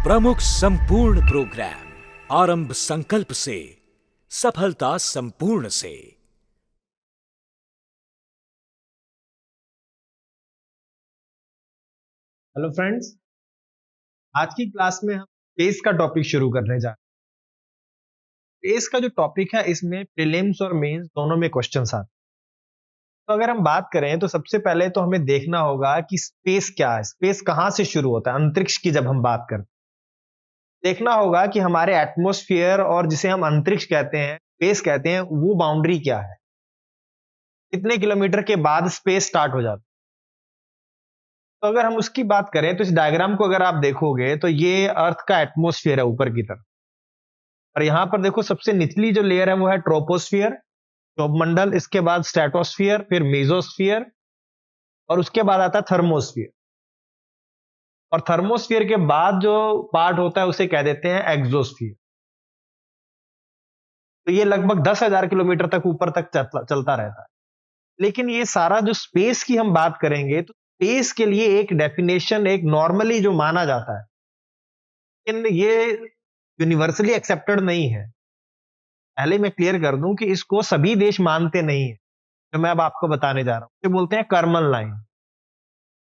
प्रमुख संपूर्ण प्रोग्राम आरंभ संकल्प से सफलता संपूर्ण से। हेलो फ्रेंड्स, आज की क्लास में हम स्पेस का टॉपिक शुरू करने जा रहे हैं। स्पेस का जो टॉपिक है इसमें प्रीलिम्स और मेंस दोनों में क्वेश्चंस आते हैं। तो अगर हम बात करें तो सबसे पहले तो हमें देखना होगा कि स्पेस क्या है, स्पेस कहां से शुरू होता है। अंतरिक्ष की जब हम बात करते हैं देखना होगा कि हमारे एटमॉस्फेयर और जिसे हम अंतरिक्ष कहते हैं, स्पेस कहते हैं, वो बाउंड्री क्या है, कितने किलोमीटर के बाद स्पेस स्टार्ट हो जाता है। तो अगर हम उसकी बात करें तो इस डायग्राम को अगर आप देखोगे तो ये अर्थ का एटमॉस्फेयर है ऊपर की तरफ, और यहां पर देखो सबसे निचली जो लेयर है वो है ट्रोपोस्फियर, ट्रोपमंडल, इसके बाद स्ट्रेटोस्फियर, फिर मेसोस्फियर, और उसके बाद आता है थर्मोस्फियर। और थर्मोस्फियर के बाद जो पार्ट होता है उसे कह देते हैं एग्जोस्फियर। तो ये लगभग 10,000 किलोमीटर तक ऊपर तक चलता रहता है। लेकिन ये सारा जो स्पेस की हम बात करेंगे तो स्पेस के लिए एक डेफिनेशन, एक नॉर्मली जो माना जाता है, लेकिन ये यूनिवर्सली एक्सेप्टेड नहीं है। पहले मैं क्लियर कर दूं कि इसको सभी देश मानते नहीं है, जो मैं अब आपको बताने जा रहा हूं। इसे बोलते हैं कर्मन लाइन।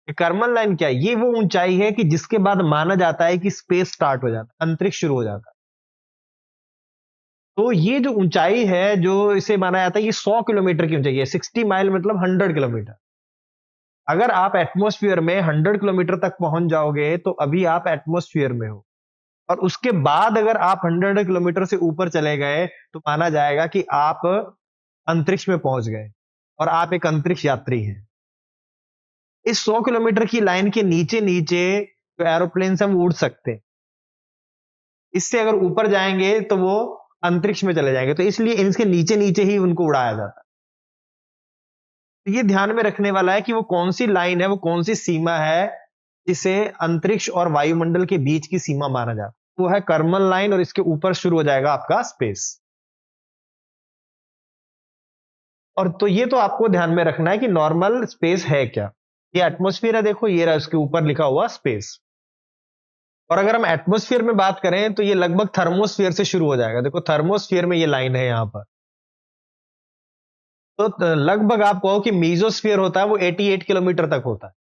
ये कर्मन लाइन क्या है? ये वो ऊंचाई है कि जिसके बाद माना जाता है कि स्पेस स्टार्ट हो जाता है, अंतरिक्ष शुरू हो जाता है। तो ये जो ऊंचाई है, जो इसे माना जाता है, ये 100 किलोमीटर की ऊंचाई है। 60 माइल मतलब 100 किलोमीटर। अगर आप एटमॉस्फेयर में 100 किलोमीटर तक पहुंच जाओगे तो अभी आप एटमॉस्फेयर में हो, और उसके बाद अगर आप 100 किलोमीटर से ऊपर चले गए तो माना जाएगा कि आप अंतरिक्ष में पहुंच गए और आप एक अंतरिक्ष यात्री हैं। इस 100 किलोमीटर की लाइन के नीचे नीचे जो एरोप्लेन से हम उड़ सकते हैं, इससे अगर ऊपर जाएंगे तो वो अंतरिक्ष में चले जाएंगे, तो इसलिए इनके नीचे नीचे ही उनको उड़ाया जाता है। तो ये ध्यान में रखने वाला है कि वो कौन सी लाइन है, वो कौन सी सीमा है जिसे अंतरिक्ष और वायुमंडल के बीच की सीमा माना जाता है। वो है कर्मन लाइन, और इसके ऊपर शुरू हो जाएगा आपका स्पेस। और तो ये तो आपको ध्यान में रखना है कि नॉर्मल स्पेस है क्या। ये एटमॉस्फेयर है, देखो ये रहा, उसके ऊपर लिखा हुआ स्पेस। और अगर हम एटमॉस्फेयर में बात करें तो ये लगभग थर्मोस्फेयर से शुरू हो जाएगा। देखो थर्मोस्फेयर में ये लाइन है यहां पर। तो लगभग आप कहो कि मीजोस्फीयर होता है वो 88 किलोमीटर तक होता है।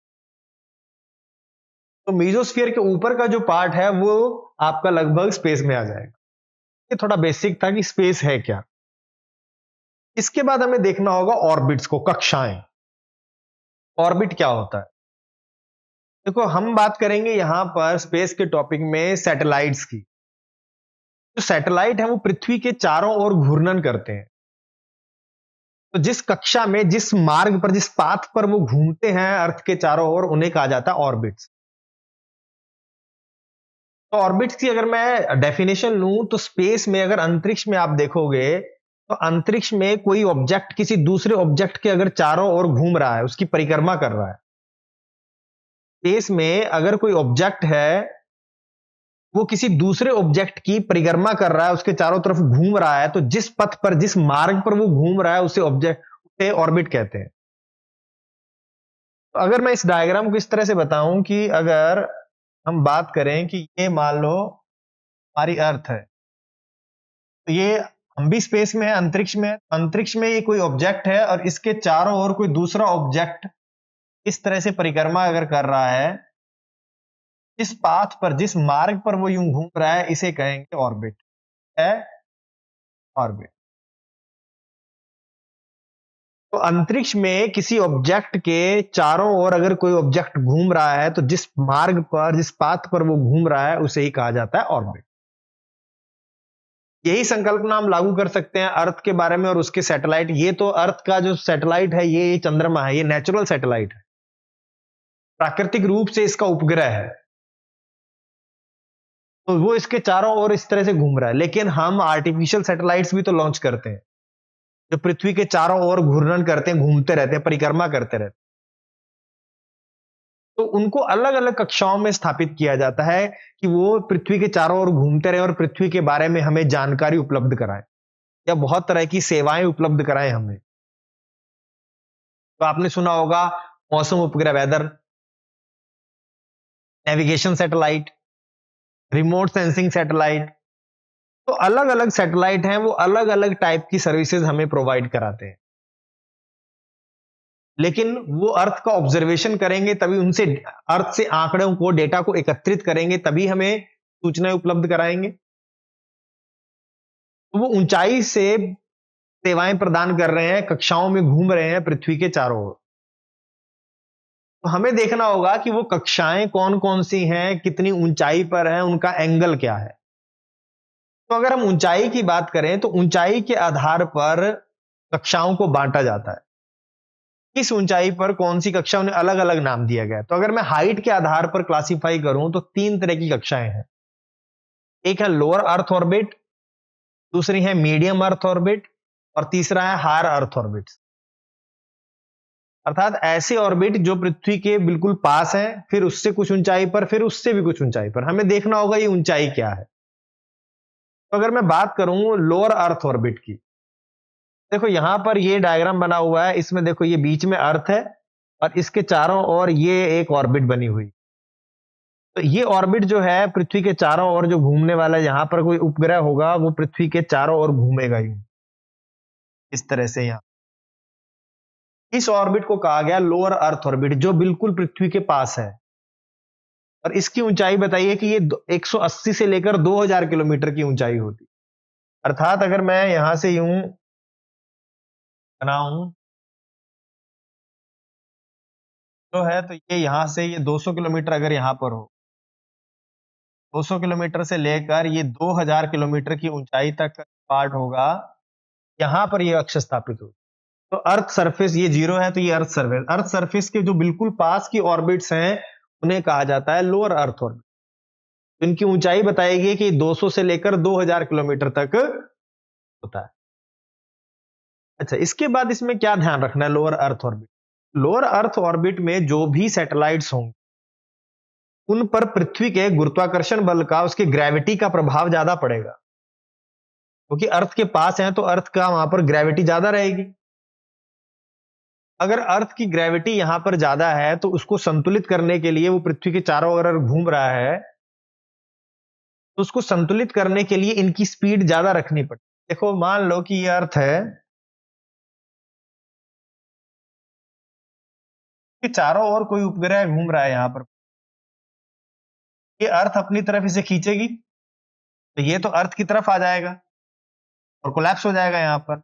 तो मीजोस्फीयर के ऊपर का जो पार्ट है वो आपका लगभग स्पेस में आ जाएगा। ये थोड़ा बेसिक था कि स्पेस है क्या। इसके बाद हमें देखना होगा ऑर्बिट्स को, कक्षाएं। ऑर्बिट क्या होता है? देखो हम बात करेंगे यहां पर स्पेस के टॉपिक में सैटेलाइट्स की। जो सैटेलाइट है वो पृथ्वी के चारों ओर घूर्णन करते हैं। तो जिस कक्षा में, जिस मार्ग पर, जिस पाथ पर वो घूमते हैं अर्थ के चारों ओर, उन्हें कहा जाता है ऑर्बिट्स। तो ऑर्बिट्स की अगर मैं डेफिनेशन लूं तो स्पेस में, अगर अंतरिक्ष में आप देखोगे तो अंतरिक्ष में कोई ऑब्जेक्ट किसी दूसरे ऑब्जेक्ट के अगर चारों ओर घूम रहा है, उसकी परिक्रमा कर रहा है। स्पेस में अगर कोई ऑब्जेक्ट है वो किसी दूसरे ऑब्जेक्ट की परिक्रमा कर रहा है, उसके चारों तरफ घूम रहा है, तो जिस पथ पर, जिस मार्ग पर वो घूम रहा है उसे ऑब्जेक्ट, उसे ऑर्बिट कहते हैं। तो अगर मैं इस डायग्राम को इस तरह से बताऊं कि अगर हम बात करें कि ये मान लो हमारी अर्थ है, तो ये हम भी स्पेस में है, अंतरिक्ष में है। अंतरिक्ष में ये कोई ऑब्जेक्ट है और इसके चारों ओर कोई दूसरा ऑब्जेक्ट इस तरह से परिक्रमा अगर कर रहा है, जिस पाथ पर, जिस मार्ग पर वो यूं घूम रहा है, इसे कहेंगे ऑर्बिट। है ऑर्बिट। तो अंतरिक्ष में किसी ऑब्जेक्ट के चारों ओर अगर कोई ऑब्जेक्ट घूम रहा है तो जिस मार्ग पर, जिस पाथ पर वो घूम रहा है उसे ही कहा जाता है ऑर्बिट। यही संकल्पना हम लागू कर सकते हैं अर्थ के बारे में और उसके सैटेलाइट। ये तो अर्थ का जो सैटेलाइट है, ये चंद्रमा है, ये नेचुरल सैटेलाइट है, प्राकृतिक रूप से इसका उपग्रह है। तो वो इसके चारों ओर इस तरह से घूम रहा है। लेकिन हम आर्टिफिशियल सैटेलाइट्स भी तो लॉन्च करते हैं जो पृथ्वी के चारों ओर घूर्णन करते हैं, घूमते रहते हैं, परिक्रमा करते रहते हैं। तो उनको अलग अलग कक्षाओं में स्थापित किया जाता है कि वो पृथ्वी के चारों ओर घूमते रहे और पृथ्वी के बारे में हमें जानकारी उपलब्ध कराएं, या बहुत तरह की सेवाएं उपलब्ध कराएं हमें। तो आपने सुना होगा मौसम उपग्रह, weather navigation satellite, remote sensing satellite. तो अलग अलग सैटेलाइट हैं, वो अलग अलग टाइप की सर्विसेज हमें प्रोवाइड कराते हैं, लेकिन वो अर्थ का ऑब्जर्वेशन करेंगे तभी, उनसे अर्थ से आंकड़ों को, डेटा को एकत्रित करेंगे तभी हमें सूचनाएं उपलब्ध कराएंगे। तो वो ऊंचाई से सेवाएं प्रदान कर रहे हैं, कक्षाओं में घूम रहे हैं पृथ्वी के चारों ओर। तो हमें देखना होगा कि वो कक्षाएं कौन कौन सी हैं, कितनी ऊंचाई पर हैं, उनका एंगल क्या है। तो अगर हम ऊंचाई की बात करें तो ऊंचाई के आधार पर कक्षाओं को बांटा जाता है। किस ऊंचाई पर कौन सी कक्षा, उन्हें अलग अलग नाम दिया गया है। तो अगर मैं हाइट के आधार पर क्लासिफाई करूं तो तीन तरह की कक्षाएं हैं। एक है लोअर अर्थ ऑर्बिट, दूसरी है मीडियम अर्थ ऑर्बिट, और तीसरा है हायर अर्थ ऑर्बिट। अर्थात ऐसे ऑर्बिट जो पृथ्वी के बिल्कुल पास हैं, फिर उससे कुछ ऊंचाई पर, फिर उससे भी कुछ ऊंचाई पर। हमें देखना होगा ये ऊंचाई क्या है। तो अगर मैं बात करूं लोअर अर्थ ऑर्बिट की, देखो यहां पर ये डायग्राम बना हुआ है, इसमें देखो ये बीच में अर्थ है और इसके चारों ओर ये एक ऑर्बिट बनी हुई। तो ये ऑर्बिट जो है पृथ्वी के चारों ओर जो घूमने वाला है, यहां पर कोई उपग्रह होगा वो पृथ्वी के चारों ओर घूमेगा यूं, इस तरह से। यहाँ इस ऑर्बिट को कहा गया लोअर अर्थ ऑर्बिट, जो बिल्कुल पृथ्वी के पास है। और इसकी ऊंचाई बताइए कि ये 180 से लेकर 2000 किलोमीटर की ऊंचाई होती। अर्थात अगर मैं यहां से यूं बनाऊं तो है, तो ये यहां से ये 200 किलोमीटर अगर यहां पर हो, 200 किलोमीटर से लेकर ये 2000 किलोमीटर की ऊंचाई तक का पार्ट होगा, यहां पर ये अक्ष स्थापित हो। तो अर्थ सरफेस ये जीरो है, तो ये अर्थ सरफेस, अर्थ सरफेस के जो बिल्कुल पास की ऑर्बिट्स हैं उन्हें कहा जाता है लोअर अर्थ ऑर्बिट। इनकी ऊंचाई बताएगी कि 200 से लेकर 2000 किलोमीटर तक होता है। अच्छा, इसके बाद इसमें क्या ध्यान रखना है lower earth orbit. Lower earth orbit में जो भी सैटेलाइट्स होंगे उन पर पृथ्वी के गुरुत्वाकर्षण बल का, उसकी ग्रेविटी का प्रभाव ज्यादा पड़ेगा, क्योंकि अर्थ के पास है तो अर्थ का वहां पर ग्रेविटी ज्यादा रहेगी। अगर अर्थ की ग्रेविटी यहां पर ज्यादा है तो उसको संतुलित करने के लिए, वो पृथ्वी के चारों ओर घूम रहा है, तो उसको संतुलित करने के लिए इनकी स्पीड ज्यादा रखनी पड़ती। देखो मान लो कि ये अर्थ है, कि चारों ओर कोई उपग्रह घूम रहा है यहां पर, ये अर्थ अपनी तरफ इसे खींचेगी तो ये तो अर्थ की तरफ आ जाएगा और कोलैप्स हो जाएगा यहां पर।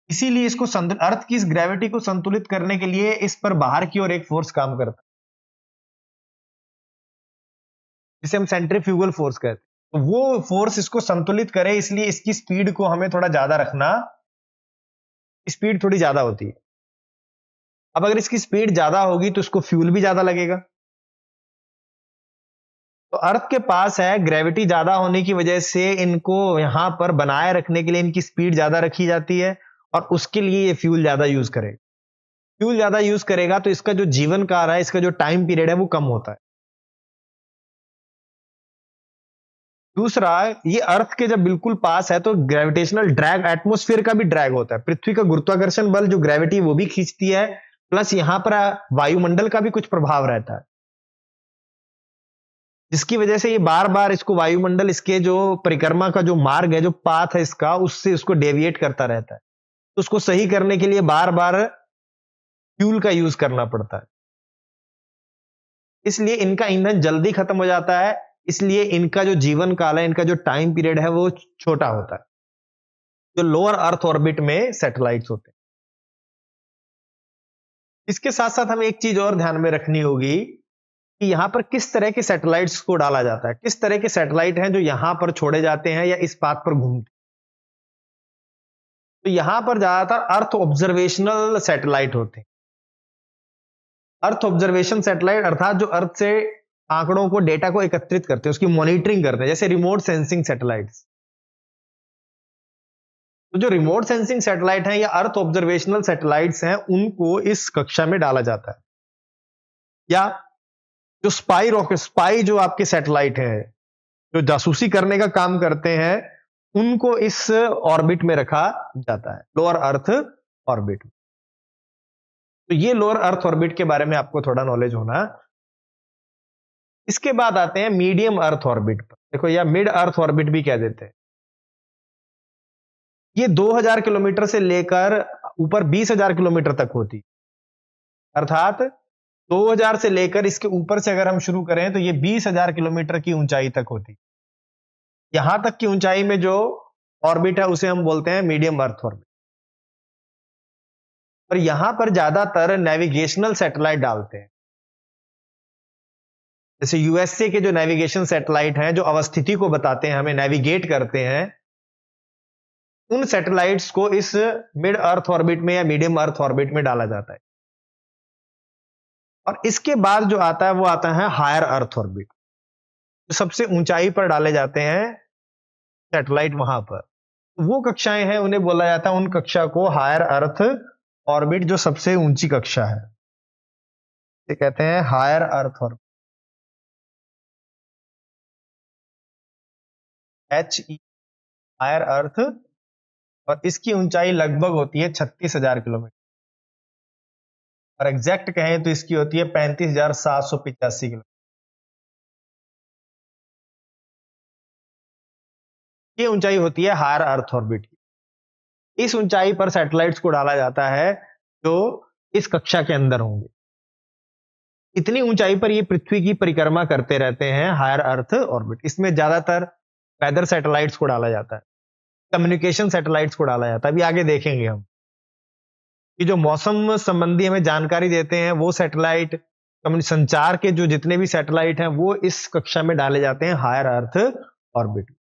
इसीलिए इसको अर्थ की इस ग्रेविटी को संतुलित करने के लिए इस पर बाहर की ओर एक फोर्स काम करता है, जिसे हम सेंट्रीफ्यूगल फोर्स कहते हैं। तो वो फोर्स इसको संतुलित करे, इसलिए इसकी स्पीड को हमें थोड़ा ज्यादा रखना, स्पीड थोड़ी ज्यादा होती है। अब अगर इसकी स्पीड ज्यादा होगी तो इसको फ्यूल भी ज्यादा लगेगा। तो अर्थ के पास है, ग्रेविटी ज्यादा होने की वजह से इनको यहां पर बनाए रखने के लिए इनकी स्पीड ज्यादा रखी जाती है, और उसके लिए ये फ्यूल ज्यादा यूज करेगा। फ्यूल ज्यादा यूज करेगा तो इसका जो जीवन काल है, इसका जो टाइम पीरियड है वो कम होता है। दूसरा, ये अर्थ के जब बिल्कुल पास है तो ग्रेविटेशनल ड्रैग, एटमॉस्फेयर का भी ड्रैग होता है। पृथ्वी का गुरुत्वाकर्षण बल जो ग्रेविटी वो भी खींचती है, प्लस यहां पर वायुमंडल का भी कुछ प्रभाव रहता है, जिसकी वजह से ये बार बार इसको वायुमंडल, इसके जो परिक्रमा का जो मार्ग है, जो पाथ है इसका, उससे उसको डेविएट करता रहता है। तो उसको सही करने के लिए बार बार फ्यूल का यूज करना पड़ता है। इसलिए इनका ईंधन जल्दी खत्म हो जाता है, इसलिए इनका जो जीवन काल है, इनका जो टाइम पीरियड है वो छोटा होता है, जो लोअर अर्थ ऑर्बिट में सैटेलाइट्स होते हैं। इसके साथ साथ हमें एक चीज और ध्यान में रखनी होगी कि यहां पर किस तरह के सैटेलाइट्स को डाला जाता है, किस तरह के सैटेलाइट हैं जो यहां पर छोड़े जाते हैं या इस पाथ पर घूमते हैं। तो यहां पर ज्यादातर अर्थ ऑब्जर्वेशनल सैटेलाइट होते हैं। अर्थ ऑब्जर्वेशन सैटेलाइट अर्थात जो अर्थ से आंकड़ों को, डेटा को एकत्रित करते हैं, उसकी मॉनिटरिंग करते हैं, जैसे रिमोट सेंसिंग सैटेलाइट्स। तो जो रिमोट सेंसिंग सैटेलाइट हैं या अर्थ ऑब्जर्वेशनल सैटेलाइट्स हैं, उनको इस कक्षा में डाला जाता है। या जो स्पाई रॉकेट, स्पाई जो आपके सैटेलाइट है, जो जासूसी करने का काम करते हैं, उनको इस ऑर्बिट में रखा जाता है, लोअर अर्थ ऑर्बिट। तो ये लोअर अर्थ ऑर्बिट के बारे में आपको थोड़ा नॉलेज होना इसके बाद आते हैं मीडियम अर्थ ऑर्बिट पर। देखो, या मिड अर्थ ऑर्बिट भी कह देते हैं। ये 2000 किलोमीटर से लेकर ऊपर 20,000 किलोमीटर तक होती, अर्थात 2000 से लेकर इसके ऊपर से अगर हम शुरू करें तो ये 20,000 किलोमीटर की ऊंचाई तक होती। यहां तक की ऊंचाई में जो ऑर्बिट है उसे हम बोलते हैं मीडियम अर्थ ऑर्बिट। और यहां पर ज्यादातर नेविगेशनल सैटेलाइट डालते हैं। जैसे यूएसए के जो नेविगेशन सैटेलाइट हैं, जो अवस्थिति को बताते हैं, हमें नेविगेट करते हैं, उन सैटेलाइट्स को इस मिड अर्थ ऑर्बिट में या मीडियम अर्थ ऑर्बिट में डाला जाता है। और इसके बाद जो आता है वो आता है हायर अर्थ ऑर्बिट, जो सबसे ऊंचाई पर डाले जाते हैं सैटेलाइट। वहां पर वो कक्षाएं हैं, उन्हें बोला जाता है, उन कक्षा को हायर अर्थ ऑर्बिट, जो सबसे ऊंची कक्षा है, ये कहते हैं higher earth orbit, HE, higher earth. और इसकी ऊंचाई लगभग होती है 36,000 किलोमीटर, और एग्जैक्ट कहें तो इसकी होती है 35,785 किलोमीटर। ये ऊंचाई होती है हायर अर्थ ऑर्बिट की। इस ऊंचाई पर सैटेलाइट्स को डाला जाता है जो इस कक्षा के अंदर होंगे। इतनी ऊंचाई पर ये पृथ्वी की परिक्रमा करते रहते हैं, हायर अर्थ ऑर्बिट। इसमें ज्यादातर वेदर सैटेलाइट्स को डाला जाता है, कम्युनिकेशन सैटेलाइट्स को डाला जाता है। अभी आगे देखेंगे हम कि जो मौसम संबंधी हमें जानकारी देते हैं वो सैटेलाइट, संचार के जो जितने भी सैटेलाइट हैं वो इस कक्षा में डाले जाते हैं, हायर अर्थ ऑर्बिट।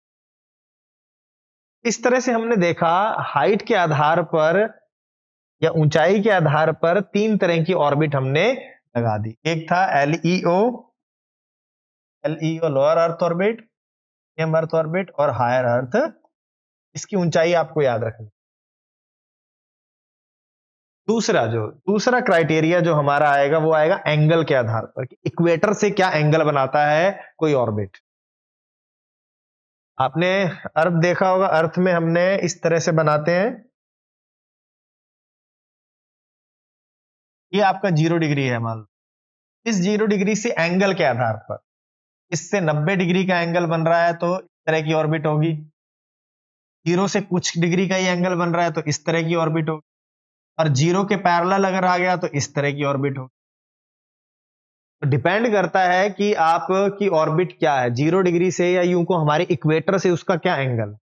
इस तरह से हमने देखा हाइट के आधार पर या ऊंचाई के आधार पर 3 तरह की ऑर्बिट हमने लगा दी। एक था LEO lower earth orbit, medium earth orbit और हायर अर्थ। इसकी ऊंचाई आपको याद रखनी। दूसरा क्राइटेरिया जो हमारा आएगा वो आएगा एंगल के आधार पर, कि इक्वेटर से क्या एंगल बनाता है कोई ऑर्बिट। आपने अर्थ देखा होगा, अर्थ में हमने इस तरह से बनाते हैं, ये आपका 0 डिग्री है मान लो। इस 0 डिग्री से एंगल के आधार पर इससे 90 डिग्री का एंगल बन रहा है तो इस तरह की ऑर्बिट होगी। 0 से कुछ डिग्री का ही एंगल बन रहा है तो इस तरह की ऑर्बिट होगी। और 0 के पैरेलल अगर आ गया तो इस तरह की ऑर्बिट होगी। तो डिपेंड करता है कि आपकी ऑर्बिट क्या है, 0 डिग्री से या यूं को हमारे इक्वेटर से उसका क्या एंगल है।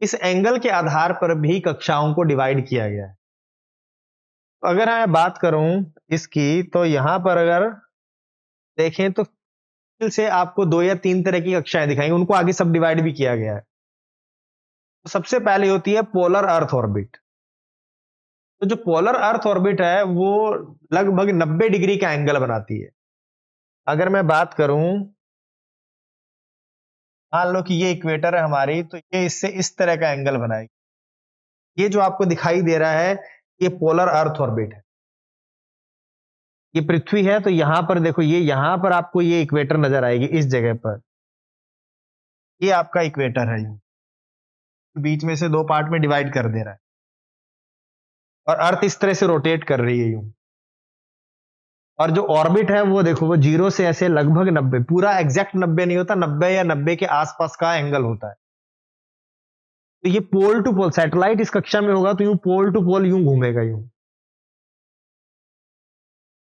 इस एंगल के आधार पर भी कक्षाओं को डिवाइड किया गया है। तो अगर मैं बात करूं इसकी, तो यहां पर अगर देखें तो से आपको 2 या 3 तरह की कक्षाएं दिखाएंगे, उनको आगे सब डिवाइड भी किया गया है। तो सबसे पहले होती है पोलर अर्थ ऑर्बिट। तो जो पोलर अर्थ ऑर्बिट है वो लगभग 90 डिग्री का एंगल बनाती है। अगर मैं बात करूं, मान लो कि ये इक्वेटर है हमारी, तो ये इससे इस तरह का एंगल बनाएगी। ये जो आपको दिखाई दे रहा है ये पोलर अर्थ ऑर्बिट है। ये पृथ्वी है, तो यहां पर देखो, ये यहां पर आपको ये इक्वेटर नजर आएगी इस जगह पर। ये आपका इक्वेटर है, बीच में से 2 पार्ट में डिवाइड कर दे रहा है, और अर्थ इस तरह से रोटेट कर रही है यूं। और जो ऑर्बिट है वो देखो, वो 0 से ऐसे लगभग 90, पूरा एग्जैक्ट 90 नहीं होता, 90 या 90 के आसपास का एंगल होता है। तो ये पोल टू पोल सैटेलाइट इस कक्षा में होगा तो यूं पोल टू पोल यूं घूमेगा यूं।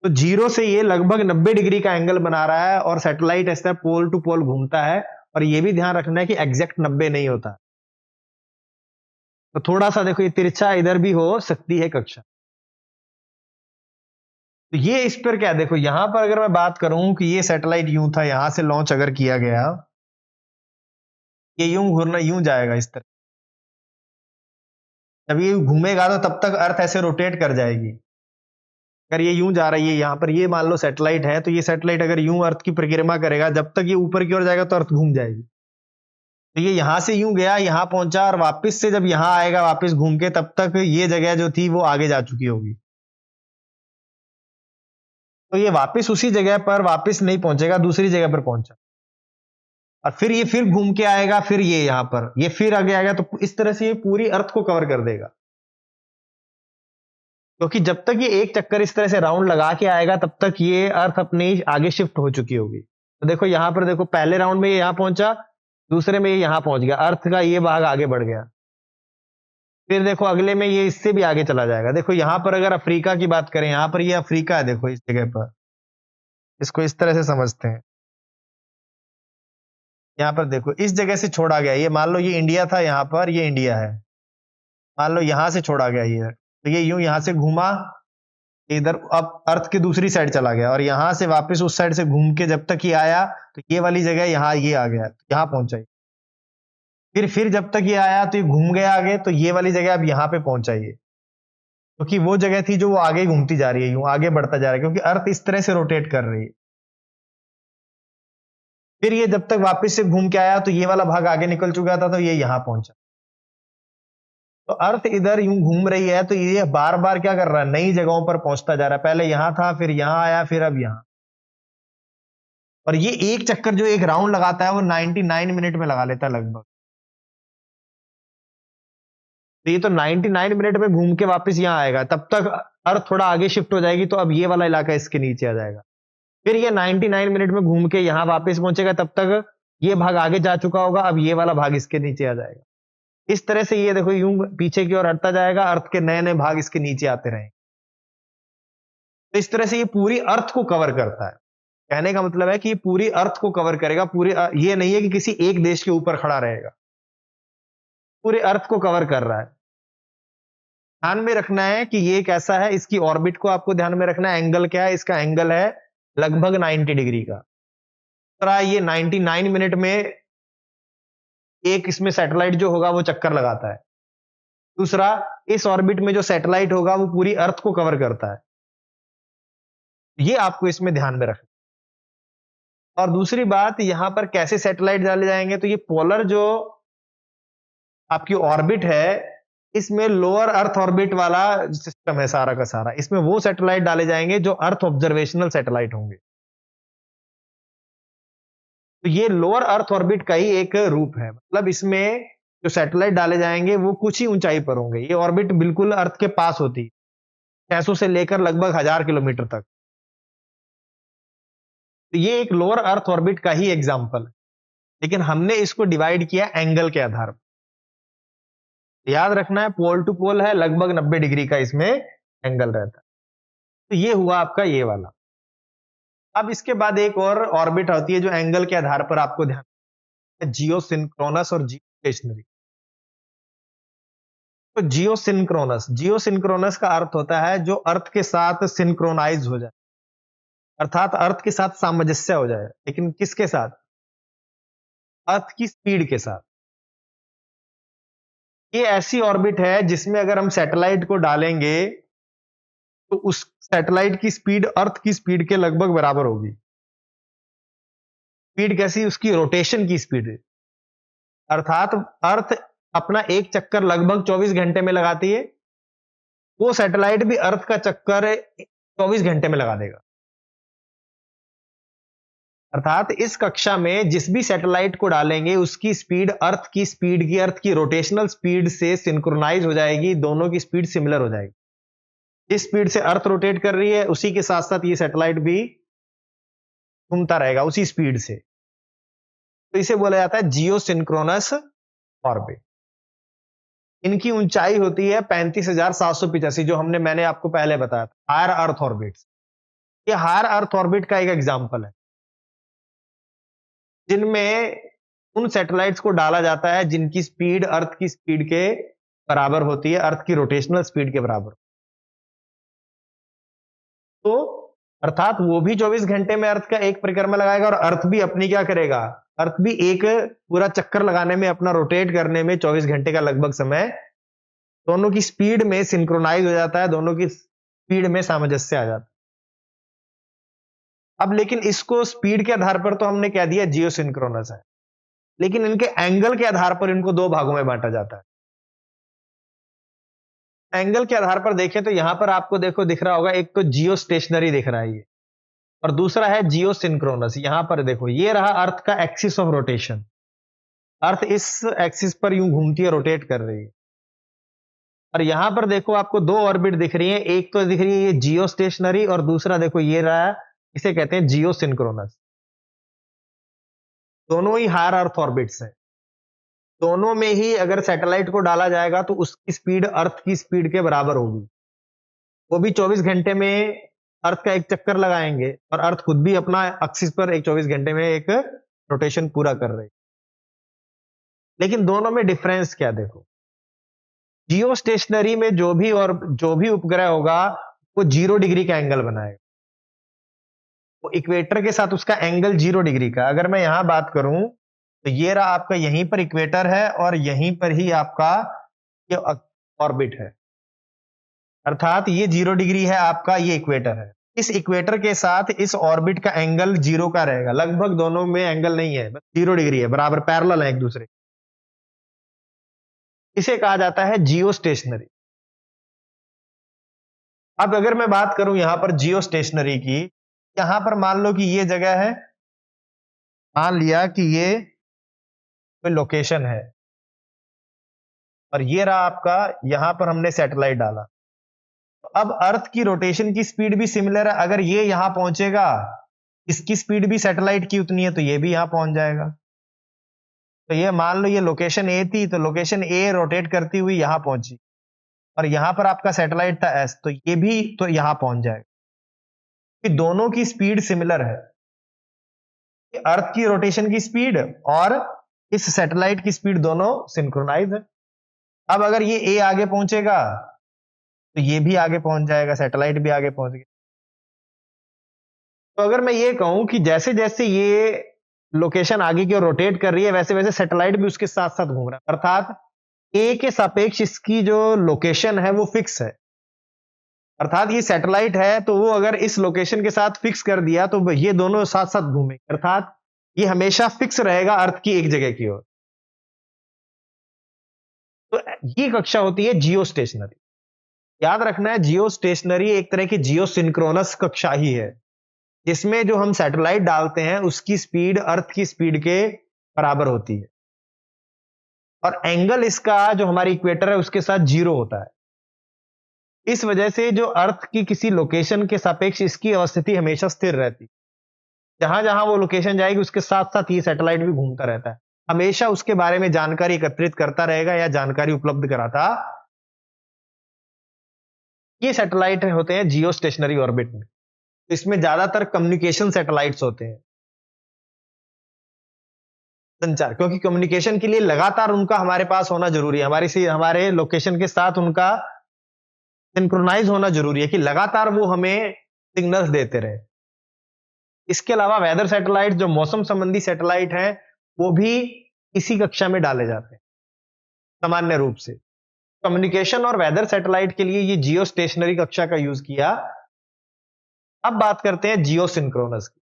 तो 0 से ये लगभग 90 डिग्री का एंगल बना रहा है, और सैटेलाइट ऐसा पोल टू पोल घूमता है। और ये भी ध्यान रखना है कि एग्जैक्ट 90 नहीं होता, तो थोड़ा सा देखो ये तिरछा इधर भी हो सकती है कक्षा। तो ये इस पर क्या, देखो यहां पर अगर मैं बात करूं कि ये सैटेलाइट यूं था, यहां से लॉन्च अगर किया गया, ये यूं घूमना, यूं जाएगा इस तरह। जब ये घूमेगा तो तब तक अर्थ ऐसे रोटेट कर जाएगी। अगर ये यूं जा रही है यहां पर, ये मान लो सैटेलाइट है, तो ये सैटेलाइट अगर यूं अर्थ की परिक्रमा करेगा, जब तक ये ऊपर की ओर जाएगा तो अर्थ घूम जाएगी। तो ये यहां से यूं गया, यहां पहुंचा, और वापस से जब यहां आएगा वापस घूम के, तब तक ये जगह जो थी वो आगे जा चुकी होगी। तो ये वापस उसी जगह पर वापस नहीं पहुंचेगा, दूसरी जगह पर पहुंचा, और फिर ये फिर घूम के आएगा, फिर ये यहां पर, ये फिर आगे आएगा। तो इस तरह से ये पूरी अर्थ को कवर कर देगा, क्योंकि जब तक ये एक चक्कर इस तरह से राउंड लगा के आएगा तब तक ये अर्थ अपने आगे शिफ्ट हो चुकी होगी। तो देखो यहां पर देखो, पहले राउंड में ये यहां पहुंचा, दूसरे में ये यहां पहुंच गया, अर्थ का ये भाग आगे बढ़ गया। फिर देखो अगले में ये इससे भी आगे चला जाएगा। देखो यहां पर अगर अफ्रीका की बात करें, यहां पर ये अफ्रीका है, देखो इस जगह पर, इसको इस तरह से समझते हैं। यहाँ पर देखो इस जगह से छोड़ा गया, ये मान लो ये इंडिया था, यहाँ पर ये इंडिया है, मान लो यहां से छोड़ा गया ये, तो ये यूं यहां से घूमा इधर, अब अर्थ की दूसरी साइड चला गया, और यहां से वापस उस साइड से घूम के जब तक ये आया तो ये वाली जगह यहाँ ये आ गया, यहाँ पहुंचा ये। फिर जब तक ये आया तो ये घूम गया आगे, तो ये वाली जगह अब यहाँ पे पहुंचा ये, क्योंकि वो जगह थी जो वो आगे घूमती जा रही है, यूं आगे बढ़ता जा रहा है, क्योंकि अर्थ इस तरह से रोटेट कर रही है। फिर ये जब तक वापस से घूम के आया तो ये वाला भाग आगे निकल चुका था, तो ये यहां पहुंचा। तो अर्थ इधर यूं घूम रही है, तो ये बार बार क्या कर रहा है, नई जगहों पर पहुंचता जा रहा है। पहले यहां था, फिर यहां आया, फिर अब यहां। और ये एक चक्कर जो एक राउंड लगाता है वो 99 मिनट में लगा लेता है लगभग। तो ये तो 99 मिनट में घूम के वापस यहां आएगा, तब तक अर्थ थोड़ा आगे शिफ्ट हो जाएगी, तो अब ये वाला इलाका इसके नीचे आ जाएगा। फिर ये 99 मिनट में घूम के यहां वापस पहुंचेगा, तब तक ये भाग आगे जा चुका होगा, अब ये वाला भाग इसके नीचे आ जाएगा। इस तरह से ये देखो यूं पीछे की ओर हटता जाएगा, अर्थ के नए नए भाग इसके नीचे आते रहेंगे। तो इस तरह से ये पूरी अर्थ को कवर करता है। कहने का मतलब है कि ये पूरी अर्थ को कवर करेगा, पूरे ये नहीं है कि किसी एक देश के ऊपर खड़ा रहेगा, पूरे अर्थ को कवर कर रहा है। ध्यान में रखना है कि ये कैसा है, इसकी ऑर्बिट को आपको ध्यान में रखना है। एंगल क्या है, इसका एंगल है लगभग 90 डिग्री का। दूसरा, ये 99 मिनट में एक इसमें सैटेलाइट जो होगा वो चक्कर लगाता है। दूसरा, इस ऑर्बिट में जो सैटेलाइट होगा वो पूरी अर्थ को कवर करता है। ये आपको इसमें ध्यान में रखना। और दूसरी बात, यहां पर कैसे सैटेलाइट डाले जाएंगे, तो ये पोलर जो आपकी ऑर्बिट है, इसमें लोअर अर्थ ऑर्बिट वाला सिस्टम है सारा का सारा। इसमें वो सैटेलाइट डाले जाएंगे जो अर्थ ऑब्जर्वेशनल सैटेलाइट होंगे। तो ये लोअर अर्थ ऑर्बिट का ही एक रूप है, मतलब इसमें जो सैटेलाइट डाले जाएंगे वो कुछ ही ऊंचाई पर होंगे। ये ऑर्बिट बिल्कुल अर्थ के पास होती है, 600 से लेकर लगभग 1000 किलोमीटर तक। तो ये एक लोअर अर्थ ऑर्बिट का ही एग्जाम्पल है, लेकिन हमने इसको डिवाइड किया एंगल के आधार पर। याद रखना है, पोल टू पोल है, लगभग 90 डिग्री का इसमें एंगल रहता है। तो ये हुआ आपका ये वाला। अब इसके बाद एक और ऑर्बिट होती है जो एंगल के आधार पर आपको ध्यान, जियो सिंक्रोनस और जियो स्टेशनरी। तो जियो सिंक्रोनस का अर्थ होता है जो अर्थ के साथ सिंक्रोनाइज हो जाए, अर्थात अर्थ के साथ सामंजस्य हो जाए। लेकिन किसके साथ? अर्थ की स्पीड के साथ। ये ऐसी ऑर्बिट है जिसमें अगर हम सैटेलाइट को डालेंगे तो उस सैटेलाइट की स्पीड अर्थ की स्पीड के लगभग बराबर होगी। स्पीड कैसी? उसकी रोटेशन की स्पीड। अर्थात अर्थ अपना एक चक्कर लगभग 24 घंटे में लगाती है, वो सैटेलाइट भी अर्थ का चक्कर 24 घंटे में लगा देगा। अर्थात इस कक्षा में जिस भी सैटेलाइट को डालेंगे उसकी स्पीड अर्थ की रोटेशनल स्पीड से सिंक्रोनाइज हो जाएगी, दोनों की स्पीड सिमिलर हो जाएगी। जिस स्पीड से अर्थ रोटेट कर रही है उसी के साथ साथ ये सैटेलाइट भी घूमता रहेगा उसी स्पीड से। तो इसे बोला जाता है जियो सिंक्रोनस ऑर्बिट। इनकी ऊंचाई होती है 35,785, जो मैंने आपको पहले बताया था, हायर अर्थ ऑर्बिट। ये हायर अर्थ ऑर्बिट का एक एग्जाम्पल है जिनमें उन सैटेलाइट्स को डाला जाता है जिनकी स्पीड अर्थ की स्पीड के बराबर होती है, अर्थ की रोटेशनल स्पीड के बराबर। तो अर्थात वो भी 24 घंटे में अर्थ का एक परिक्रमा लगाएगा और अर्थ भी अपनी क्या करेगा, अर्थ भी एक पूरा चक्कर लगाने में, अपना रोटेट करने में 24 घंटे का लगभग समय, दोनों की स्पीड में सिंक्रोनाइज हो जाता है, दोनों की स्पीड में सामंजस्य आ जाता है। अब लेकिन इसको स्पीड के आधार पर तो हमने कह दिया जियो सिंक्रोनस है, लेकिन इनके एंगल के आधार पर इनको दो भागों में बांटा जाता है। एंगल के आधार पर देखें तो यहां पर आपको देखो दिख रहा होगा, एक तो जियो स्टेशनरी दिख रहा है ये, और दूसरा है जियो सिंक्रोनस। यहां पर देखो ये रहा अर्थ का एक्सिस ऑफ रोटेशन, अर्थ इस एक्सिस पर यूं घूमती है, रोटेट कर रही है। और यहां पर देखो आपको दो ऑर्बिट दिख रही है, एक तो दिख रही है ये जियो स्टेशनरी और दूसरा देखो ये रहा, इसे कहते हैं जियो सिंक्रोनस। दोनों ही हायर अर्थ ऑर्बिट्स हैं। दोनों में ही अगर सैटेलाइट को डाला जाएगा तो उसकी स्पीड अर्थ की स्पीड के बराबर होगी। वो भी 24 घंटे में अर्थ का एक चक्कर लगाएंगे और अर्थ खुद भी अपना एक्सिस पर एक 24 घंटे में एक रोटेशन पूरा कर रही। लेकिन दोनों में डिफरेंस क्या देखो, जियो स्टेशनरी में जो भी उपग्रह होगा वो 0 डिग्री का एंगल बनाएगा। वो इक्वेटर के साथ उसका एंगल 0 डिग्री का। अगर मैं यहां बात करूं तो ये रहा आपका, यहीं पर इक्वेटर है और यहीं पर ही आपका ये ऑर्बिट है, अर्थात ये 0 डिग्री है आपका, ये इक्वेटर है। इस इक्वेटर के साथ इस ऑर्बिट का एंगल 0 का रहेगा, लगभग दोनों में एंगल नहीं है, बस 0 डिग्री है, बराबर पैरेलल है एक दूसरे। इसे कहा जाता है जियो स्टेशनरी। अब अगर मैं बात करूं यहां पर जियो स्टेशनरी की, यहां पर मान लो कि ये जगह है, मान लिया कि ये कोई लोकेशन है और ये रहा आपका, यहां पर हमने सैटेलाइट डाला। तो अब अर्थ की रोटेशन की स्पीड भी सिमिलर है। अगर ये यहां पहुंचेगा, इसकी स्पीड भी सैटेलाइट की उतनी है, तो ये भी यहां पहुंच जाएगा। तो ये मान लो ये लोकेशन ए थी, तो लोकेशन ए रोटेट करती हुई यहां पहुंची और यहां पर आपका सैटेलाइट था एस, तो ये भी तो यहां पहुंच जाएगा कि दोनों की स्पीड सिमिलर है। अर्थ की रोटेशन की स्पीड और इस सैटेलाइट की स्पीड दोनों सिंक्रोनाइज है। अब अगर ये ए आगे पहुंचेगा तो ये भी आगे पहुंच जाएगा, सैटेलाइट भी आगे पहुंच गया। तो अगर मैं ये कहूं कि जैसे जैसे ये लोकेशन आगे की ओर रोटेट कर रही है, वैसे वैसे सैटेलाइट भी उसके साथ साथ घूम रहा है, अर्थात ए के सापेक्ष इसकी जो लोकेशन है वो फिक्स है। अर्थात ये सैटेलाइट है तो वो अगर इस लोकेशन के साथ फिक्स कर दिया तो ये दोनों साथ साथ घूमेंगे, अर्थात ये हमेशा फिक्स रहेगा अर्थ की एक जगह की ओर। तो ये कक्षा होती है जियो स्टेशनरी। याद रखना है, जियो स्टेशनरी एक तरह की जियो सिंक्रोनस कक्षा ही है, जिसमें जो हम सैटेलाइट डालते हैं उसकी स्पीड अर्थ की स्पीड के बराबर होती है और एंगल इसका जो हमारी इक्वेटर है उसके साथ 0 होता है। इस वजह से जो अर्थ की किसी लोकेशन के सापेक्ष इसकी अवस्थिति हमेशा स्थिर रहती है। जहां जहां वो लोकेशन जाएगी उसके साथ साथ ये सैटेलाइट भी घूमता रहता है, हमेशा उसके बारे में जानकारी एकत्रित करता रहेगा या जानकारी उपलब्ध कराता। ये सैटेलाइट होते हैं जियो स्टेशनरी ऑर्बिट में। इसमें ज्यादातर कम्युनिकेशन सैटेलाइट्स होते हैं, संचार, क्योंकि कम्युनिकेशन के लिए लगातार उनका हमारे पास होना जरूरी है, हमारे लोकेशन के साथ उनका सिंक्रोनाइज होना जरूरी है कि लगातार वो हमें सिग्नल्स देते रहे। इसके अलावा वेदर सैटेलाइट, जो मौसम संबंधी सैटेलाइट हैं, वो भी इसी कक्षा में डाले जाते हैं सामान्य रूप से। कम्युनिकेशन और वेदर सैटेलाइट के लिए ये जियो स्टेशनरी कक्षा का यूज किया। अब बात करते हैं जियो सिंक्रोनस की।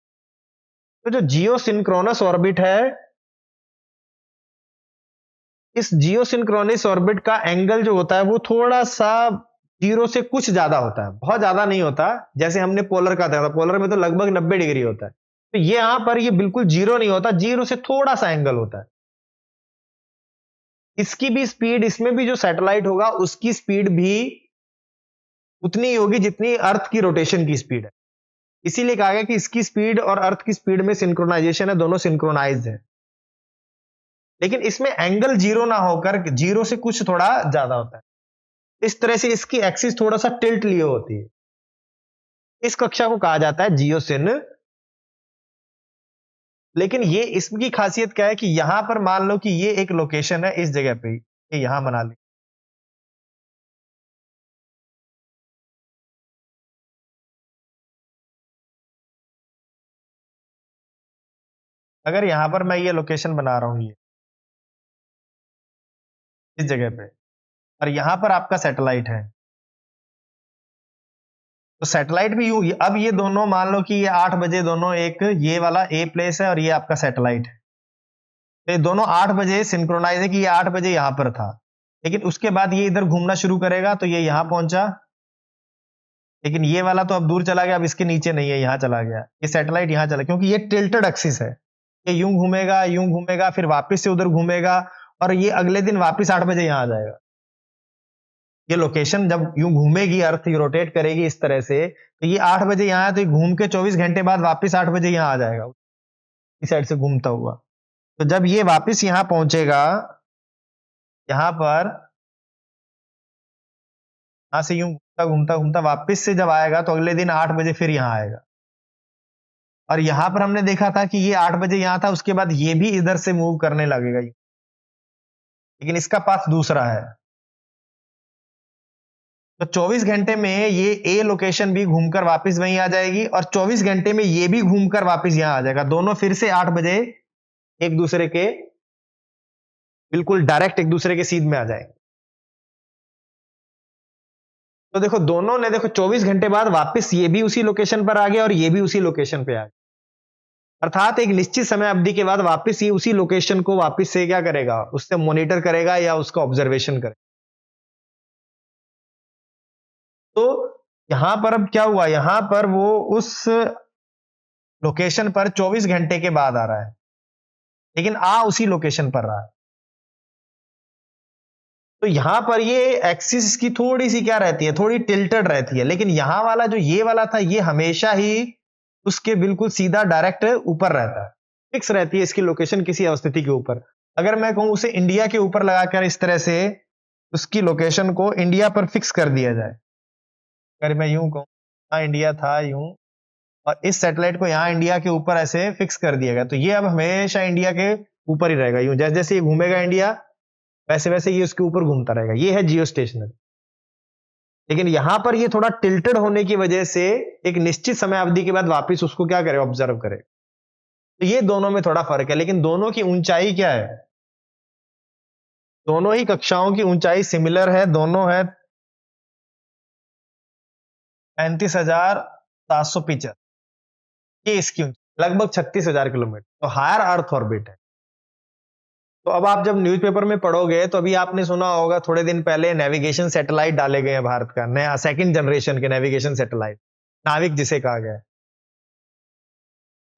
तो जो जियो सिंक्रोनस ऑर्बिट है, इस जियो सिंक्रोनस ऑर्बिट का एंगल जो होता है वो थोड़ा सा 0 से कुछ ज्यादा होता है, बहुत ज्यादा नहीं होता। जैसे हमने पोलर का देखा था, पोलर में तो लगभग 90 डिग्री होता है, तो ये यहां पर ये बिल्कुल 0 नहीं होता, 0 से थोड़ा सा एंगल होता है। इसकी भी स्पीड, इसमें भी जो सैटेलाइट होगा उसकी स्पीड भी उतनी ही होगी जितनी अर्थ की रोटेशन की स्पीड है। इसीलिए कहा गया कि इसकी स्पीड और अर्थ की स्पीड में सिंक्रोनाइजेशन है, दोनों सिंक्रोनाइज्ड है। लेकिन इसमें एंगल 0 ना होकर 0 से कुछ थोड़ा ज्यादा होता है। इस तरह से इसकी एक्सिस थोड़ा सा टिल्ट लिए होती है। इस कक्षा को कहा जाता है जियोसिन। लेकिन ये इसकी खासियत क्या है कि यहां पर मान लो कि ये एक लोकेशन है, इस जगह पे ये यहां बना ली। अगर यहां पर मैं ये लोकेशन बना रहा हूं, ये इस जगह पे, और यहां पर आपका सैटेलाइट है, तो सैटेलाइट भी यूं, अब ये दोनों मान लो कि ये 8 बजे दोनों, एक ये वाला ए प्लेस है और ये आपका सैटेलाइट है, तो ये दोनों 8 बजे सिंक्रोनाइज है कि ये 8 बजे यहां पर था। लेकिन उसके बाद ये इधर घूमना शुरू करेगा तो ये यहां पहुंचा, लेकिन ये वाला तो अब दूर चला गया, अब इसके नीचे नहीं है, यहां चला गया। ये सैटेलाइट यहां चला, क्योंकि ये टिल्टेड एक्सिस है, ये यूं घूमेगा फिर वापस से उधर घूमेगा और ये अगले दिन वापस 8 बजे यहां आ जाएगा। ये लोकेशन जब यूं घूमेगी, अर्थ रोटेट करेगी इस तरह से, तो ये 8 बजे यहां है, तो ये घूम के 24 घंटे बाद वापस 8 बजे यहां आ जाएगा, इस साइड से घूमता हुआ। तो जब ये वापस यहां पहुंचेगा, यहां पर यहां से यूं घूमता घूमता घूमता वापस से जब आएगा तो अगले दिन 8 बजे फिर यहां आएगा। और यहां पर हमने देखा था कि ये 8 बजे यहां था, उसके बाद ये भी इधर से मूव करने लगेगा, लेकिन इसका पाथ दूसरा है। तो 24 घंटे में ये ए लोकेशन भी घूमकर वापस वहीं आ जाएगी और 24 घंटे में ये भी घूमकर वापस यहां आ जाएगा। दोनों फिर से 8 बजे एक दूसरे के बिल्कुल डायरेक्ट एक दूसरे के सीध में आ जाएंगे। तो देखो दोनों ने, देखो 24 घंटे बाद वापस ये भी उसी लोकेशन पर आ गया और ये भी उसी लोकेशन पे आ गया। अर्थात एक निश्चित समय अवधि के बाद वापस ये उसी लोकेशन को वापस से क्या करेगा, उससे मॉनिटर करेगा या उसका ऑब्जर्वेशन करेगा। तो यहां पर अब क्या हुआ, यहां पर वो उस लोकेशन पर 24 घंटे के बाद आ रहा है, लेकिन आ उसी लोकेशन पर रहा है। तो यहां पर ये एक्सिस की थोड़ी सी क्या रहती है, थोड़ी टिल्टेड रहती है, लेकिन यहां वाला जो ये वाला था ये हमेशा ही उसके बिल्कुल सीधा डायरेक्ट ऊपर रहता है, फिक्स रहती है इसकी लोकेशन किसी अवस्थिति के ऊपर। अगर मैं कहूं उसे इंडिया के ऊपर लगाकर इस तरह से उसकी लोकेशन को इंडिया पर फिक्स कर दिया जाए, अगर मैं यूं कहूं हाँ इंडिया था यूं, और इस सैटेलाइट को यहां इंडिया के ऊपर ऐसे फिक्स कर दिया गया, तो ये अब हमेशा इंडिया के ऊपर ही रहेगा, यूं जैसे जैसे ये घूमेगा इंडिया वैसे वैसे ये उसके ऊपर घूमता रहेगा। ये है जियो स्टेशनरी। लेकिन यहां पर ये थोड़ा टिल्टेड होने की वजह से एक निश्चित समय अवधि के बाद वापस उसको क्या करे, ऑब्जर्व करे। तो ये दोनों में थोड़ा फर्क है, लेकिन दोनों की ऊंचाई क्या है, दोनों ही कक्षाओं की ऊंचाई सिमिलर है, दोनों है 35,775, ये इसकी ऊंचाई लगभग 36,000 किलोमीटर, तो हायर अर्थ ऑर्बिट है। तो अब आप जब न्यूज़पेपर में पढ़ोगे तो अभी आपने सुना होगा थोड़े दिन पहले नेविगेशन सैटेलाइट डाले गए हैं भारत का, नया सेकंड जनरेशन के नेविगेशन सैटेलाइट, नाविक जिसे कहा गया है।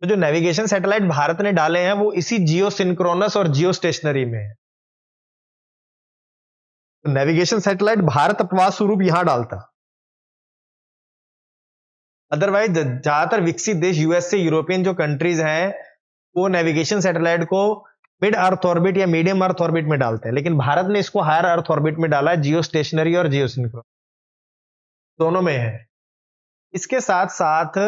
तो जो नेविगेशन सैटेलाइट भारत ने डाले हैं वो इसी जियो सिंक्रोनस और जियो स्टेशनरी में है। तो नेविगेशन सैटेलाइट भारत अपवाद स्वरूप यहां डालता, अदरवाइज ज्यादातर विकसित देश यूएस से यूरोपियन जो कंट्रीज हैं वो नेविगेशन सैटेलाइट को मिड अर्थ ऑर्बिट या मीडियम अर्थ ऑर्बिट में डालते हैं, लेकिन भारत ने इसको हायर अर्थ ऑर्बिट में डाला है, जियो स्टेशनरी और जियो सिंक्रोनस दोनों में है। इसके साथ साथ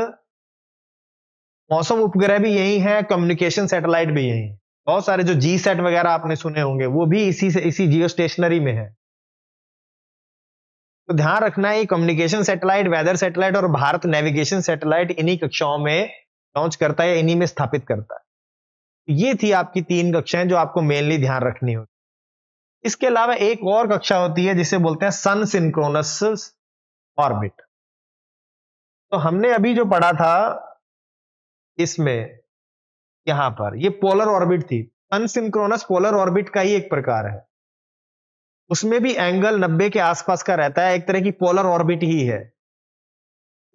मौसम उपग्रह भी यही है, कम्युनिकेशन सैटेलाइट भी यही है। बहुत सारे जो जी सेट वगैरह आपने सुने होंगे वो भी इसी जियो स्टेशनरी में है। तो ध्यान रखना है, ये कम्युनिकेशन सैटेलाइट, वेदर सैटेलाइट और भारत नेविगेशन सैटेलाइट इन्हीं कक्षाओं में लॉन्च करता है या इन्हीं में स्थापित करता है। ये थी आपकी 3 कक्षाएं जो आपको मेनली ध्यान रखनी होगी। इसके अलावा एक और कक्षा होती है जिसे बोलते हैं सन सिंक्रोनस ऑर्बिट। तो हमने अभी जो पढ़ा था इसमें, यहां पर ये पोलर ऑर्बिट थी। सन सिंक्रोनस पोलर ऑर्बिट का ही एक प्रकार है, उसमें भी एंगल 90 के आसपास का रहता है, एक तरह की पोलर ऑर्बिट ही है।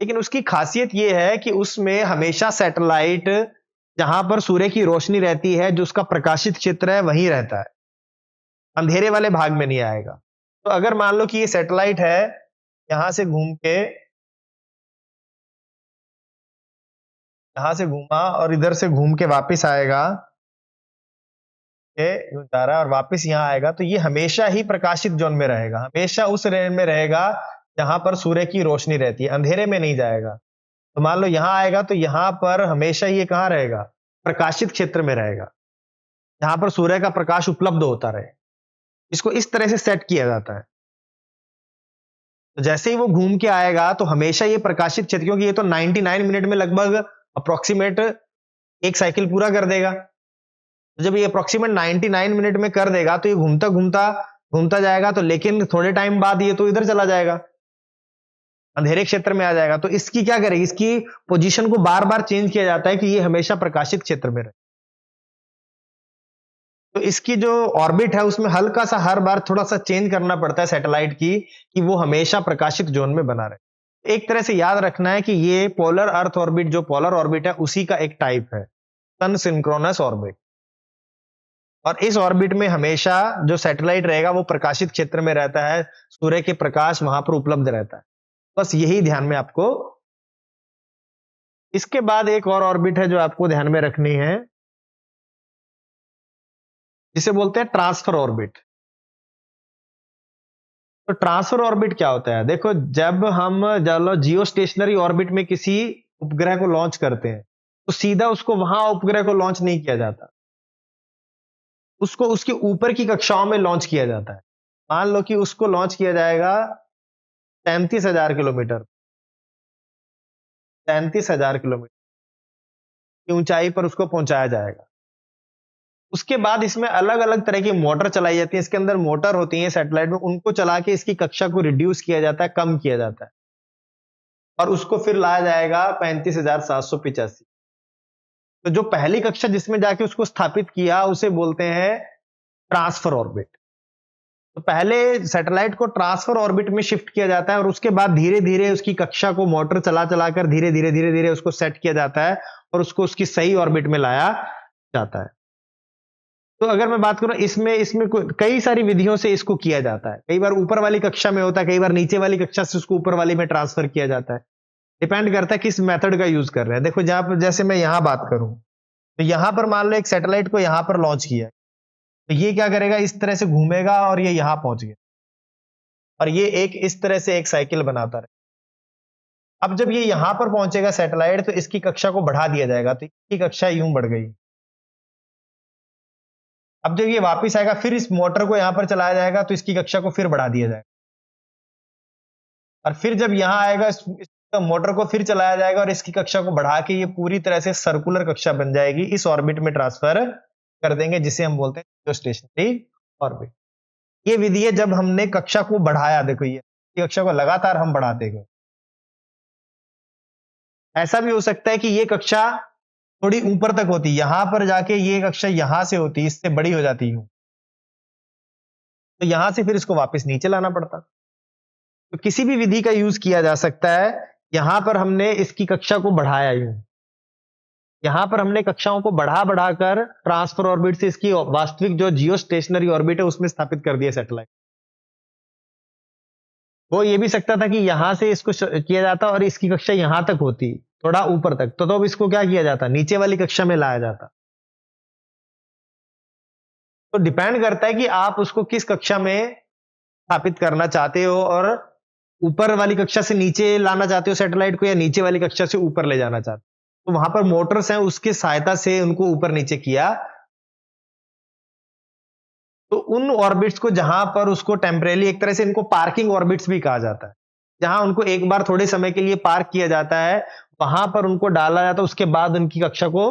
लेकिन उसकी खासियत यह है कि उसमें हमेशा सैटेलाइट जहां पर सूर्य की रोशनी रहती है, जो उसका प्रकाशित क्षेत्र है वहीं रहता है, अंधेरे वाले भाग में नहीं आएगा। तो अगर मान लो कि ये सैटेलाइट है, यहां से घूम के यहां से घूमा और इधर से घूम के वापस आएगा, ये यूं जा रहा है और वापस यहां आएगा, तो ये हमेशा ही प्रकाशित जोन में रहेगा, हमेशा उस रेंज में रहेगा जहां पर सूर्य की रोशनी रहती है, अंधेरे में नहीं जाएगा। तो मान लो यहां आएगा तो यहां पर हमेशा ये कहां रहेगा, प्रकाशित क्षेत्र में रहेगा, जहां पर सूर्य का प्रकाश उपलब्ध होता रहे। इसको इस तरह से सेट किया जाता है। तो जैसे ही वो घूम के आएगा तो हमेशा ये प्रकाशित क्षेत्र, क्योंकि ये तो 99 मिनट में लगभग अप्रोक्सीमेट एक साइकिल पूरा कर देगा, तो जब ये अप्रोक्सीमेट 99 मिनट में कर देगा तो ये घूमता घूमता घूमता जाएगा, तो लेकिन थोड़े टाइम बाद ये तो इधर चला जाएगा, अंधेरे क्षेत्र में आ जाएगा। तो इसकी क्या करेगी, इसकी पोजीशन को बार बार चेंज किया जाता है कि ये हमेशा प्रकाशित क्षेत्र में रहे। तो इसकी जो ऑर्बिट है उसमें हल्का सा हर बार थोड़ा सा चेंज करना पड़ता है सैटेलाइट की, कि वो हमेशा प्रकाशित जोन में बना रहे। एक तरह से याद रखना है कि ये पोलर अर्थ ऑर्बिट, जो पोलर ऑर्बिट है उसी का एक टाइप है, सन सिंक्रोनस ऑर्बिट। और इस ऑर्बिट में हमेशा जो सैटेलाइट रहेगा वो प्रकाशित क्षेत्र में रहता है, सूर्य के प्रकाश वहां पर उपलब्ध रहता है। बस यही ध्यान में आपको। इसके बाद एक और ऑर्बिट है जो आपको ध्यान में रखनी है, जिसे बोलते हैं ट्रांसफर ऑर्बिट। तो ट्रांसफर ऑर्बिट क्या होता है? देखो, जब हम जियो स्टेशनरी ऑर्बिट में किसी उपग्रह को लॉन्च करते हैं, तो सीधा उसको वहां उपग्रह को लॉन्च नहीं किया जाता, उसको उसके ऊपर की कक्षाओं में लॉन्च किया जाता है। मान लो कि उसको लॉन्च किया जाएगा 33,000 किलोमीटर, 33,000 किलोमीटर की ऊंचाई पर उसको पहुंचाया जाएगा। उसके बाद इसमें अलग अलग तरह की मोटर चलाई जाती है, इसके अंदर मोटर होती है सैटेलाइट में, उनको चला के इसकी कक्षा को रिड्यूस किया जाता है, कम किया जाता है, और उसको फिर लाया जाएगा 35,785। तो जो पहली कक्षा जिसमें जाके उसको स्थापित किया उसे बोलते हैं ट्रांसफर ऑर्बिट। तो पहले सैटेलाइट को ट्रांसफर ऑर्बिट में शिफ्ट किया जाता है, और उसके बाद धीरे धीरे उसकी कक्षा को मोटर चला चलाकर धीरे धीरे उसको सेट किया जाता है, और उसको उसकी सही ऑर्बिट में लाया जाता है। तो अगर मैं बात करूं, इसमें इसमें कई सारी विधियों से इसको किया जाता है। कई बार ऊपर वाली कक्षा में होता है, कई बार नीचे वाली कक्षा से उसको ऊपर वाली में ट्रांसफर किया जाता है। डिपेंड करता है किस मेथड का यूज कर रहे हैं। देखो, जहां पर जैसे मैं यहां बात करूं, तो यहां पर मान लो एक सैटेलाइट को यहां पर लॉन्च किया है, तो ये क्या करेगा, इस तरह से घूमेगा और ये यहां पहुंच गया, और ये एक इस तरह से एक साइकिल बनाता रहे। अब जब ये यहां पर पहुंचेगा सैटेलाइट, तो इसकी कक्षा को बढ़ा दिया जाएगा, तो इसकी कक्षा यूं बढ़ गई। अब जब ये वापस आएगा, फिर इस मोटर को यहां पर चलाया जाएगा, तो इसकी कक्षा को फिर बढ़ा दिया जाएगा, और फिर जब यहां आएगा, इस मोटर को फिर चलाया जाएगा, और इसकी कक्षा को बढ़ा के ये पूरी तरह से सर्कुलर कक्षा बन जाएगी, इस ऑर्बिट में ट्रांसफर कर देंगे, जिसे हम बोलते हैं जियोस्टेशनरी ऑर्बिट। ये विधि है जब हमने कक्षा को बढ़ाया। देखो, ये कक्षा को लगातार हम बढ़ाते गए। ऐसा भी हो सकता है कि ये कक्षा थोड़ी ऊपर तक होती, यहां पर जाके ये कक्षा यहां से होती, इससे बड़ी हो जाती हूं, तो यहां से फिर इसको वापस नीचे लाना पड़ता। तो किसी भी विधि का यूज किया जा सकता है। यहां पर हमने इसकी कक्षा को बढ़ाया यूं, यहां पर हमने कक्षाओं को बढ़ा बढ़ाकर ट्रांसफर ऑर्बिट से इसकी वास्तविक जो जियो स्टेशनरी ऑर्बिट है उसमें स्थापित कर दिया सैटेलाइट। वो ये भी सकता था कि यहां से इसको किया जाता और इसकी कक्षा यहां तक होती, थोड़ा ऊपर तक, तो अब इसको क्या किया जाता, नीचे वाली कक्षा में लाया जाता। तो डिपेंड करता है कि आप उसको किस कक्षा में स्थापित करना चाहते हो, और ऊपर वाली कक्षा से नीचे लाना चाहते हो सैटेलाइट को, या नीचे वाली कक्षा से ऊपर ले जाना चाहते हो। तो वहां पर मोटर्स हैं, उसकी सहायता से उनको ऊपर नीचे किया। तो उन ऑर्बिट्स को जहां पर उसको टेम्परेली, एक तरह से इनको पार्किंग ऑर्बिट्स भी कहा जाता है, जहां उनको एक बार थोड़े समय के लिए पार्क किया जाता है, वहां पर उनको डाला जाता है, उसके बाद उनकी कक्षा को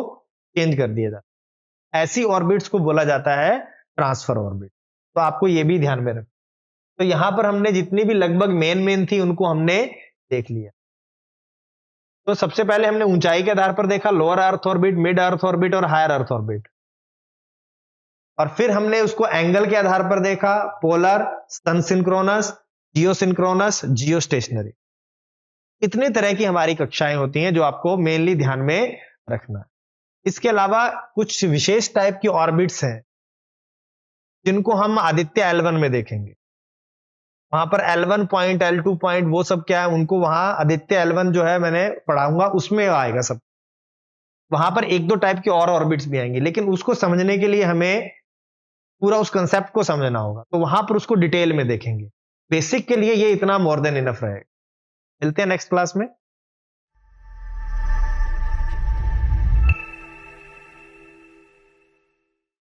चेंज कर दिया जाता है। ऐसी ऑर्बिट्स को बोला जाता है ट्रांसफर ऑर्बिट। तो आपको ये भी ध्यान में रखना। तो यहां पर हमने जितनी भी लगभग मेन मेन थी उनको हमने देख लिया। तो सबसे पहले हमने ऊंचाई के आधार पर देखा, lower earth orbit, mid earth orbit और हायर अर्थ ऑर्बिट। और फिर हमने उसको एंगल के आधार पर देखा, पोलर, सन सिंक्रोनस, जियो सिंक्रोनस, जियो स्टेशनरी। इतने तरह की हमारी कक्षाएं होती हैं जो आपको मेनली ध्यान में रखना है। इसके अलावा कुछ विशेष टाइप की ऑर्बिट्स हैं जिनको हम आदित्य L1 में देखेंगे। वहां पर L1 पॉइंट, L2 पॉइंट, वो सब क्या है, उनको वहां आदित्य L1 जो है मैंने पढ़ाऊंगा, उसमें आएगा सब। वहां पर एक दो टाइप के और ऑर्बिट्स भी आएंगे, लेकिन उसको समझने के लिए हमें पूरा उस कंसेप्ट को समझना होगा, तो वहां पर उसको डिटेल में देखेंगे। बेसिक के लिए ये इतना मोर देन इनफ रहेगा। मिलते हैं नेक्स्ट क्लास में।